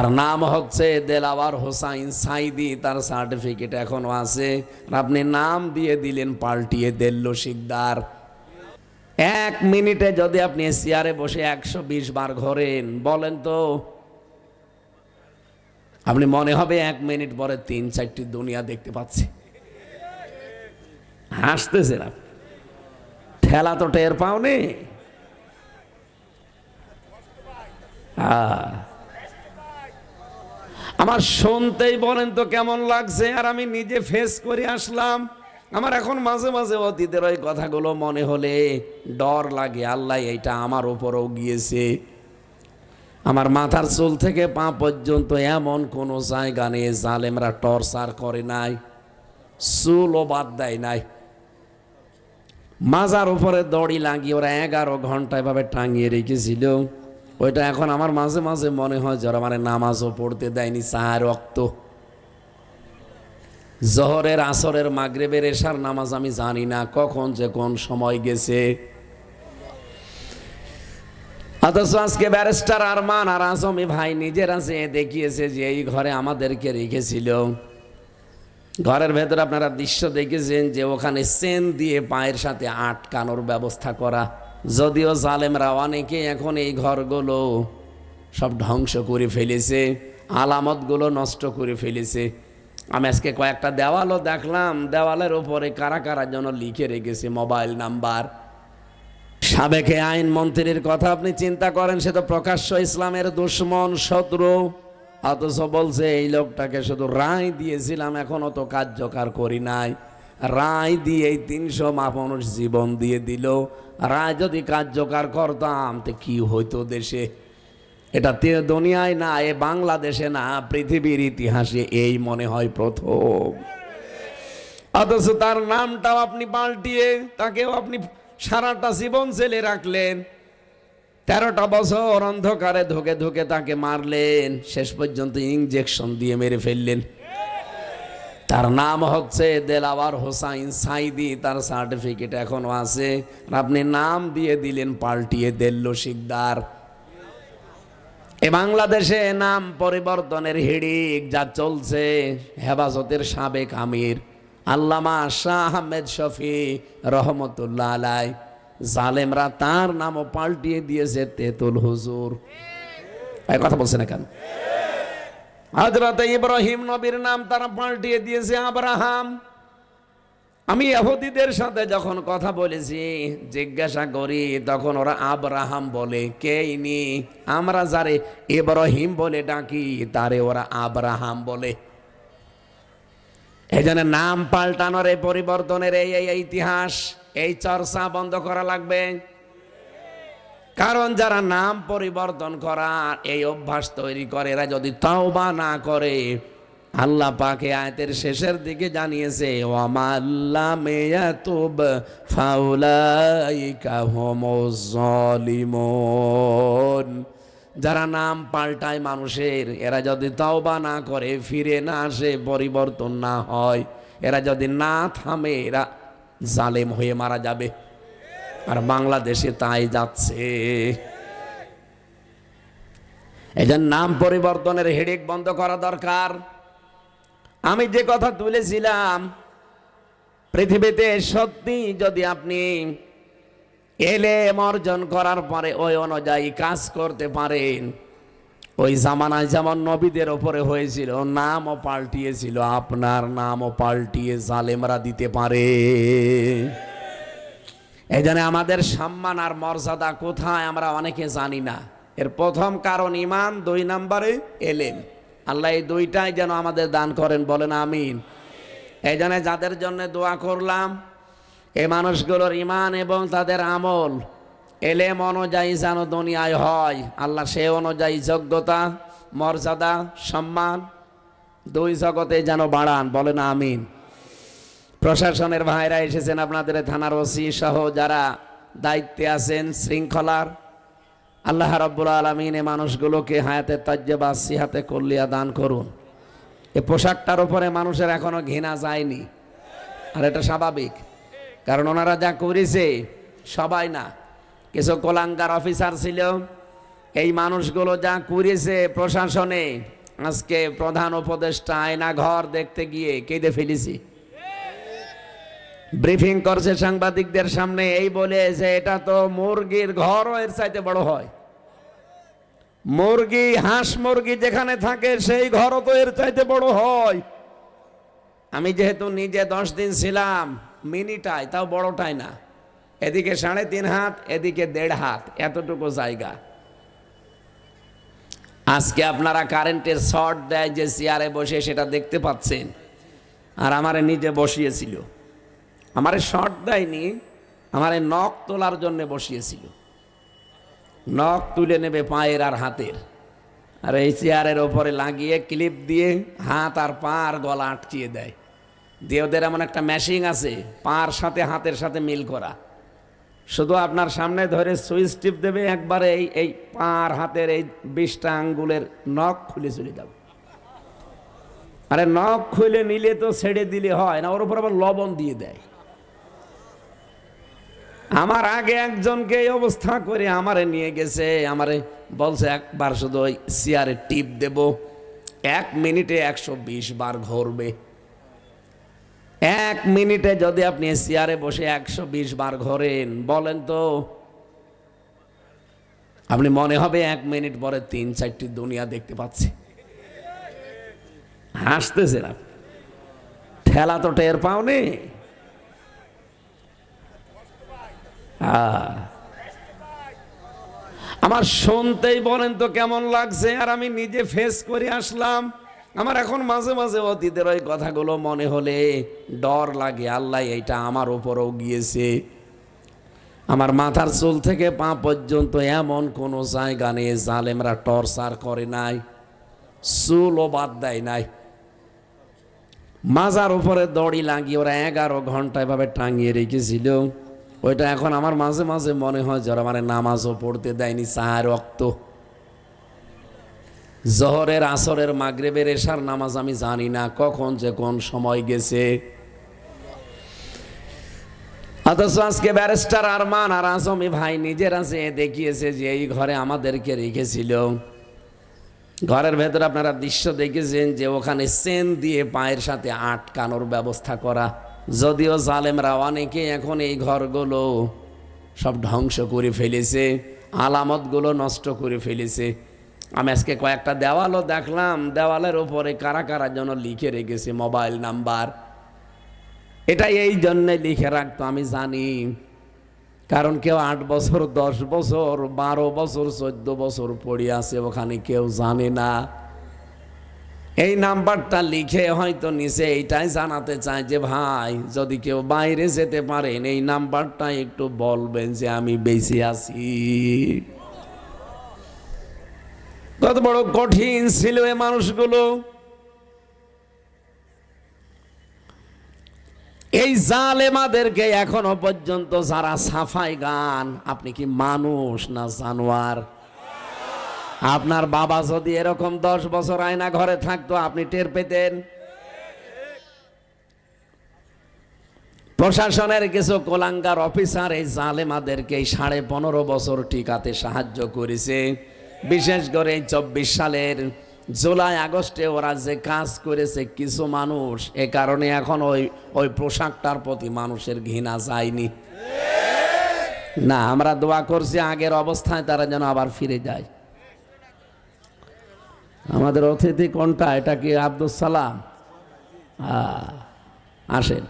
আর নাম হচ্ছে দেলাওয়ার হোসাইন সাইদি, তার সার্টিফিকেট এখনো আছে। আপনি নাম দিয়ে দিলেন পাল্টিয়ে দেল্লো শিকদার। 1 মিনিটে যদি আপনি চেয়ারে বসে 120 বার ঘোরেন, বলেন তো আপনি মনে হবে 1 মিনিট পরে 3-4টি দুনিয়া দেখতে পাচ্ছি। হাসতেছেন আপনি, ঠেলা তো টের পাওনি। আমার শুনতেই বলেন তো কেমন লাগছে, আর আমি নিজে ফেস করে আসলাম। আমার এখন মাঝে মাঝে অতীতের ওই কথাগুলো মনে হলে ডর লাগে, আল্লাহ এইটা আমার উপরেও গিয়েছে। আমার মাথার চুল থেকে পা পর্যন্ত এমন কোনো জায়গা নেই জালেমরা টর্চার করে নাই, চুলও বাদ দেয় নাই। মাজার উপরে দড়ি লাগিয়ে ওরা 11 ঘন্টা এভাবে টাঙিয়ে রেখেছিল। ওইটা এখন আমার মাঝে মাঝে মনে হয় যারা মানে নামাজও পড়তে দেয়নি, চার ওয়াক্ত জোহরের, আসরের, মাগরিবের, এশার নামাজ আমি জানি না কখন যে কোন সময় গেছে। অথচ আজকে ব্যারিস্টার আরমান আর আজমি ভাই নিজেরা যে দেখিয়েছে যে এই ঘরে আমাদেরকে রেখেছিল। ঘরের ভেতরে আপনারা দৃশ্য দেখেছেন যে ওখানে চেন দিয়ে পায়ের সাথে আটকানোর ব্যবস্থা করা। যদিও জালেমরা অনেকে এখন এই ঘরগুলো সব ধ্বংস করে ফেলেছে, আলামতগুলো নষ্ট করে ফেলেছে। আমি আজকে কয়েকটা দেওয়ালও দেখলাম, দেওয়ালের উপরে কারা কারা যেন লিখে রেখেছে মোবাইল নাম্বার। সাবেক আইনমন্ত্রীর কথা আপনি চিন্তা করেন, সে তো প্রকাশ্য ইসলামের দুশ্মন, শত্রু, অথচ বলছে এই লোকটাকে শুধু রায় দিয়েছিলাম, এখনো তো কার্যকর করি নাই। রায় দিয়ে 300 মানুষ জীবন দিয়ে দিল। রায় যদি কার্যকর করতাম তো কি হইতো দেশে? এটা দুনিয়ায় না, এ বাংলাদেশে না, পৃথিবীর ইতিহাসে এই মনে হয় প্রথম। অথচ তার নামটাও আপনি পাল্টিয়ে তাকেও আপনি সারাটা জীবন জেলে রাখলেন। 13টা বছর অন্ধকারে ধুকে ধুকে তাকে মারলেন, শেষ পর্যন্ত ইনজেকশন দিয়ে মেরে ফেললেন। তার নাম হচ্ছে দেলাওয়ার হোসাইন সাইদি, তার সার্টিফিকেট এখনো আছে। আপনি নাম দিয়ে দিলেন পাল্টিয়ে দেল্লো শিকদার। এ বাংলাদেশে নাম পরিবর্তনের হিড়িক যা চলছে, হেফাজতের সাবেক আমির আল্লামা শাহ আহমেদ শফি রহমতুল্লাহ আলাই, জালেমরা তার নামও পাল্টিয়ে দিয়েছে তেতুল হুজুর। এই কথা বলছে না কেন? হযরত ইব্রাহিম নবীর নাম তারা পাল্টিয়ে দিয়েছে আব্রাহাম। আমি ইহুদিদের সাথে যখন কথা বলেছি, জিজ্ঞাসা করি, তখন ওরা আব্রাহাম বলে। কে ইনি? আমরা যারে ইব্রাহিম বলে ডাকি তারে ওরা আব্রাহাম বলে। এই জন্য নাম পাল্টানোর, এই পরিবর্তনের এই ইতিহাস, এই চর্চা বন্ধ করা লাগবে। কারণ যারা নাম পরিবর্তন করার এই অভ্যাস তৈরি করে, এরা যদি তওবা না করে, আল্লাহ পাকে আয়াতের শেষের দিকে জানিয়েছে ওয়ামাল্লাম ইয়াতুব ফাউলাইকা হুমুজ জালিমুন। যারা নাম পাল্টায় মানুষের, এরা যদি তওবা না করে, ফিরে না আসে, পরিবর্তন না হয়, এরা যদি না থামে, এরা জালেম হয়ে মারা যাবে। আর বাংলাদেশে তাই যাচ্ছে। এজন্য নাম পরিবর্তনের হেডেক বন্ধ করা দরকার। আমি যে কথা তুলেছিলাম, পৃথিবীতে সত্যি যদি আপনি এলেম অর্জন করার পরে ওই অনুযায়ী কাজ করতে পারেন, ওই জামানায় যেমন নবীদের ওপরে হয়েছিল, নামও পাল্টিয়েছিল, আপনার নামও পাল্টিয়ে জালেমরা দিতে পারে। এই জন্য আমাদের সম্মান আর মর্যাদা কোথায় আমরা অনেকে জানি না। এর প্রথম কারণ ইমান, 2 নম্বরে এলেম। আল্লাহ এই দুইটাই যেন আমাদের দান করেন, বলেন আমিন। এই জন্য যাদের জন্য দোয়া করলাম, এই মানুষগুলোর ইমান এবং তাদের আমল এলেম অনুযায়ী যেন দুনিয়ায় হয়, আল্লাহ সে অনুযায়ী যোগ্যতা, মর্যাদা, সম্মান 2 জগতে যেন বাড়ান, বলেন আমিন। প্রশাসনের ভাইরা এসেছেন, আপনাদের থানার ওসি সহ যারা দায়িত্বে আছেন শৃঙ্খলার, আল্লাহ রাব্বুল আলামিন এই মানুষগুলোকে হায়াতে তাজ্জেবা সিহাতে কুল্লিয়া দান করুন। এই পোশাকটার উপরে মানুষের এখনো ঘৃণা যায়নি, আর এটা স্বাভাবিক, কারণ ওনারা যা করেছে সবাই না, কিছু কোলাঙ্গার অফিসার ছিল, এই মানুষগুলো যা করেছে প্রশাসনে, আজকে প্রধান উপদেষ্টা আয়না ঘর দেখতে গিয়ে কেঁদে ফেলেছি। ব্রিফিং করছে সাংবাদিকদের সামনে, এই বলে যে এটা তো মুরগির ঘরও এর চাইতে বড় হয়। মুরগি, হাঁস মুরগি যেখানে থাকে সেই ঘরও তো এর চাইতে বড় হয়। আমি যেহেতু নিজে 10 দিন ছিলাম মিনিটাই, তাও বড়টাই না, এদিকে 3.5 হাত, এদিকে 1.5 হাত, এতটুকু জায়গা। আজকে আপনারা কারেন্টের শর্ট দেয় যে চেয়ারে বসে, সেটা দেখতে পাচ্ছেন। আর আমারে নিজে বসিয়েছিল, আমারে শর্ট দেয়নি, আমারে নখ তোলার জন্য বসিয়েছিল। নখ তুলে নেবে পায়ের আর হাতের, আর এই চেয়ারের ওপরে লাগিয়ে ক্লিপ দিয়ে হাত আর পা আর গলা আটকিয়ে দেয়। দিয়ে ওদের এমন একটা মেশিন আছে পার সাথে হাতের সাথে মিল করা, শুধু আপনার সামনে ধরে সুইচ টিপ দেবে, একবারে এই পার হাতের এই 20টা আঙ্গুলের নখ খুলে চলে যাবে। আরে নখ খুলে নিলে তো ছেড়ে দিলে হয় না, ওর উপর আবার লবণ দিয়ে দেয়। আমার আগে একজনকে এই অবস্থা করে আমারে নিয়ে গেছে, আমারে বলছে একবার শুধু ওই চেয়ারে টিপ দেব, 1 মিনিটে 120 বার ঘুরবে। 1 মিনিটে যদি আপনি চেয়ারে বসে 120 বার ঘোরেন, বলেন তো আপনি মনে হবে 1 মিনিট পরে 3-4টি দুনিয়া দেখতে পাচ্ছি। হাসতেছেন আপনি, ঠেলা তো টের পাওনি। আমার শুনতেই বলেন তো কেমন লাগছে, আর আমি নিজে ফেস করে আসলাম। আমার এখন মাঝে মাঝে অতীতের ওই কথাগুলো মনে হলে ডর লাগে, আল্লাহ এইটা আমার উপরও গিয়েছে। আমার মাথার চুল থেকে পা পর্যন্ত এমন কোনো জায়গা নেই জালেমরা টর্চার করে নাই, চুলও বাদ দেয় নাই। মাজার উপরে দড়ি লাগিয়ে ওরা 11 ঘন্টা এভাবে টাঙিয়ে রেখেছিল। ওইটা এখন আমার মাঝে মাঝে মনে হয় যারা আমার নামাজও পড়তে দেয়নি, 4 ওয়াক্ত, জোহরের, আসরের, মাগরিবের, এশার নামাজ আমি জানি না কখন যে কোন সময় গেছে। অথচ আজকে ব্যারিস্টার আরমান আর আজমি ভাই নিজেরা যে দেখিয়েছে যে এই ঘরে আমাদেরকে রেখেছিল। ঘরের ভেতরে আপনারা দৃশ্য দেখেছেন যে ওখানে চেন দিয়ে পায়ের সাথে আটকানোর ব্যবস্থা করা। যদিও জালেমরা অনেকে এখন এই ঘরগুলো সব ধ্বংস করে ফেলেছে, আলামতগুলো নষ্ট করে ফেলেছে। আমি আজকে কয়েকটা দেওয়ালও দেখলাম, দেওয়ালের উপরে কারা কারা যেন লিখে রেখেছে মোবাইল নাম্বার। এটা এই জন্যে লিখে রাখতো আমি জানি, কারণ কেউ 8 বছর, 10 বছর, 12 বছর, 14 বছর পড়ে আছে ওখানে, কেউ জানে না। এই নাম্বারটা লিখে হয়তো নিচে এইটাই জানাতে চায় যে ভাই যদি কেউ বাইরে যেতে পারেন এই নাম্বারটা একটু বলবেন যে আমি বেঁচে আছি। কত বড় কঠিন ছিল এ মানুষগুলো। এই জালেমাদেরকে এখনো পর্যন্ত যারা সাফাই গান, আপনি কি মানুষ না জানোয়ার? আপনার বাবা যদি এরকম 10 বছর আয়না ঘরে থাকতো আপনি টের পেতেন। প্রশাসনের কিছু কোলাঙ্গার অফিসার এই জালেমাদেরকে 15.5 বছর টিকাতে সাহায্য করেছে। বিশেষ করে 24 সালের জুলাই আগস্টে ওরা যে কাজ করেছে কিছু মানুষ, এ কারণে এখন ওই পোশাকটার প্রতি মানুষের ঘৃণা যায়নি। না, আমরা দোয়া করছি আগের অবস্থায় তারা যেন আবার ফিরে যায়। আমাদের অতিথি কোনটা? এটা কি আব্দুল সালাম? আসেন।